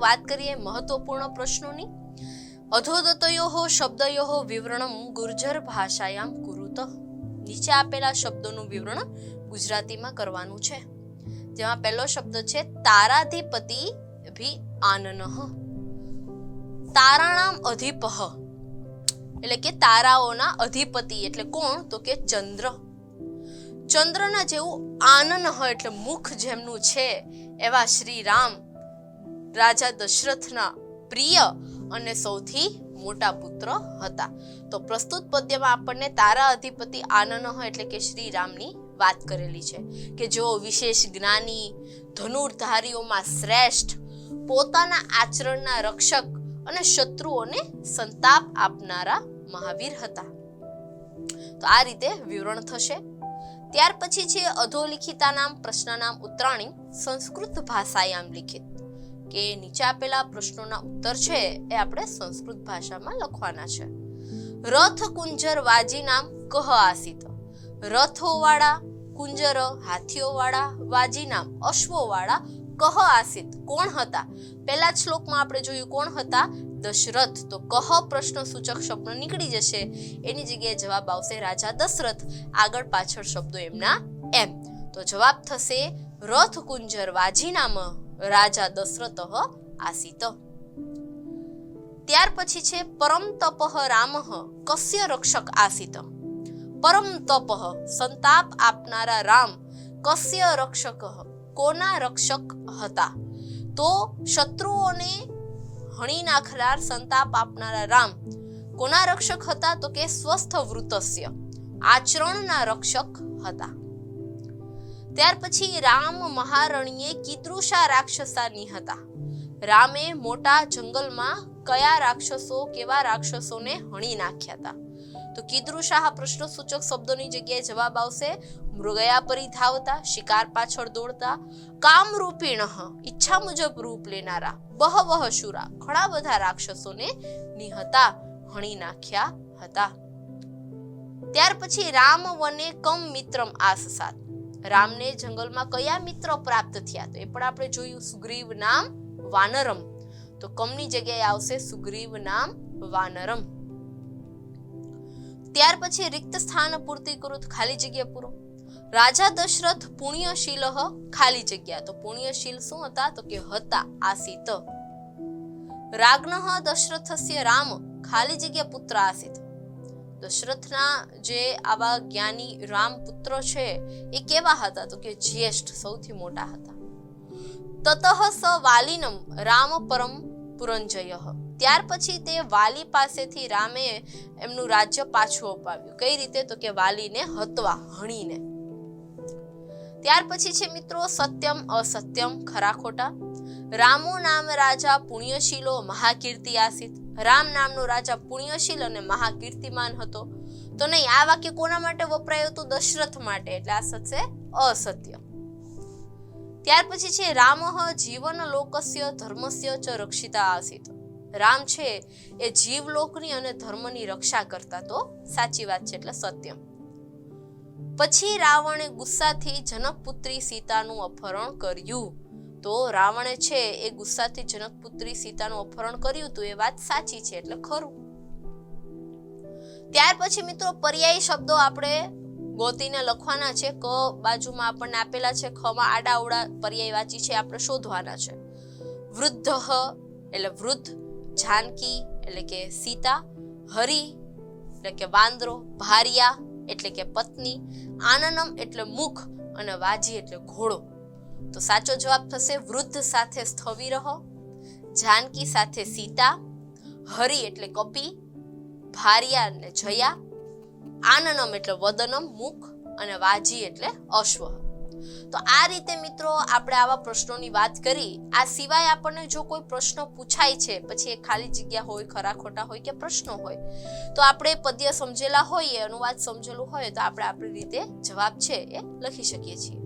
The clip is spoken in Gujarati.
વાત કરીએ મહત્વપૂર્ણ પ્રશ્નોની. અધોદતયોઃ શબ્દયોઃ વિવરણમ ગુર્જર ભાષાયામ કુરુત. નીચે આપેલા શબ્દોનું વિવરણ ગુજરાતીમાં કરવાનું છે. જેમાં પહેલો શબ્દ છે તારાધિપતિ ભી આનનઃ. તારાણામ અધિપઃ એટલે કે તારાઓના અધિપતિ એટલે કોણ? તો કે ચંદ્ર. ચંદ્રના જેવું આનન એટલે મુખ જેમનું છે એવા શ્રી રામ રાજા દશરથના પ્રિય અને સૌથી મોટા પુત્ર હતા. તો પ્રસ્તુત પદ્યમાં આપણને તારા અધિપતિ આનન એટલે કે શ્રી રામની વાત કરેલી છે કે જેઓ વિશેષ જ્ઞાની, ધનુર્ધારીઓમાં શ્રેષ્ઠ, પોતાના આચરણના રક્ષક અને શત્રુઓને સંતાપ આપનારા મહાવીર હતા. તો આ રીતે વિવરણ થશે. ત્યાર પછી છે અધોલિખિતાનામ પ્રશ્નાનામ ઉત્તરાણી સંસ્કૃત ભાષાયામ લિખિત. કે નીચે આપેલા પ્રશ્નોના ઉત્તર છે એ આપણે સંસ્કૃત ભાષામાં લખવાના છે. રથ કુંજર વાજી નામ કહ આસિત. રથોવાળા કુંજર હાથીઓવાળા, વાજી નામ અશ્વોવાળા કહ આસિત કોણ હતા? પહેલા જ શ્લોકમાં આપણે જોયું કોણ હતા? દશરથ. તો કહ પ્રશ્ન સૂચક શબ્દ નીકળી જશે, એની જગ્યાએ જવાબ આવશે રાજા દશરથ. આગળ પાછળ શબ્દો એમના એમ. તો જવાબ થશે રથ કુંજર વાજી નામ રાજા દશરથ આસિત. ત્યાર પછી છે પરમ તપઃ રામઃ કસ્ય રક્ષક આસિત. પરમ તપઃ સંતાપ આપનારા રામ કસ્ય રક્ષક કોના રક્ષક હતા? તો શત્રુઓને હણી નાખનાર સંતાપ આપનારા રામ કોના રક્ષક હતા? તો કે સ્વસ્થ વૃતસ્ય આચરણના રક્ષક હતા. ત્યાર પછી રામ મહારણ્યે કીદૃશા રાક્ષસાની હતા. રામે મોટા જંગલમાં કયા રાક્ષસો કેવા રાક્ષસોને હણી નાખ્યા હતા? તો કીદૃશા પ્રશ્ન સૂચક શબ્દોની જગ્યાએ જવાબ આવશે મૃગયા પરિધાવતા, શિકાર પાછળ દોડતા, કામરૂપિણ ઈચ્છા મુજબ રૂપ લેનારા, બહવહ શુરા ઘણા બધા રાક્ષસોને નિહતા હણી નાખ્યા હતા. ત્યાર પછી રામ વને કમ મિત્રમ આસસાત. રામને જંગલમાં કયા મિત્ર પ્રાપ્ત થયા? તો એ પણ આપણે જોયું સુગ્રીવ નામ વાનરમ. તો કમની જગ્યાએ આવશે સુગ્રીવ નામ વાનરમ. ત્યાર પછી રિક્ત સ્થાન પૂર્તિ કૃત ખાલી જગ્યા પૂરો. રાજા દશરથ પુણ્યશીલ ખાલી જગ્યા. તો પુણ્યશીલ શું હતા? તો કે હતા આસિત. રાજ્ઞઃ દશરથસ્ય રામ ખાલી જગ્યા પુત્ર આસિત. દશરથના જે આવા જ્ઞાની રામ પુત્ર છે એ કેવા હતા? તો કે જ્યેષ્ઠ સૌથી મોટા હતા. તતઃ સ વાલિનમ રામ પરમ પુરંજય. ત્યાર પછી તે વાલી પાસેથી રામે એમનું રાજ્ય પાછું અપાવ્યું. કઈ રીતે? તો કે વાલીને હતવા હણીને. ત્યાર પછી છે મિત્રો સત્યમ અસત્યમ ખરા ખોટા. રામો નામ રાજા પુણ્યશીલો મહાકીર્તિ આસિત. રામ નામનો રાજા પુણ્યશીલ અને મહાકીર્તિમાન હતો. તો નહીં, આ વાક્ય કોના માટે વપરાયું હતું? દશરથ માટે. એટલે આ થશે અસત્ય. ત્યાર પછી છે રામઃ જીવન લોકસ્ય ધર્મસ્ય ચ રક્ષિતા આસિત. રામ છે એ જીવલોકની અને ધર્મની રક્ષા કરતા. તો સાચી વાત છે એટલે સત્યમ. પછી રાવણે ગુસ્સાથી જનકપુત્રી સીતાનું અપહરણ કર્યું. તો રાવણે છે એ ગુસ્સાથી જનકપુત્રી સીતાનું અપહરણ કર્યું હતું, એ વાત સાચી છે એટલે ખરું. ત્યાર પછી મિત્રો પર્યાયી શબ્દો આપણે ગોતીને લખવાના છે. ક બાજુમાં આપણને આપેલા છે, ખ માં આડા અવડા પર્યાય વાચી છે આપણે શોધવાના છે. વૃદ્ધ એટલે વૃદ્ધ, જાનકી એટલે કે સીતા, હરિ એટલે કે વાંદરો, ભાર્યા એટલે કે પત્ની, આનનમ એટલે મુખ અને વાજી એટલે ઘોડો. તો સાચો જવાબ થશે વૃદ્ધ સાથે સ્થવિરહ, જાનકી સાથે સીતા, હરિ એટલે કપી, ભાર્યા એટલે જયા, આનનમ એટલે વદનમ મુખ અને વાજી એટલે અશ્વ. તો આ રીતે મિત્રો આપણે આવા પ્રશ્નોની વાત કરી. આ સિવાય આપણને જો કોઈ પ્રશ્ન પૂછાય છે, પછી એ ખાલી જગ્યા હોય, ખરા ખોટા હોય કે પ્રશ્નો હોય, તો આપણે પદ્ય સમજેલા હોઈએ, અનુવાદ સમજેલું હોય તો આપણે આપણી રીતે જવાબ છે એ લખી શકીએ છીએ.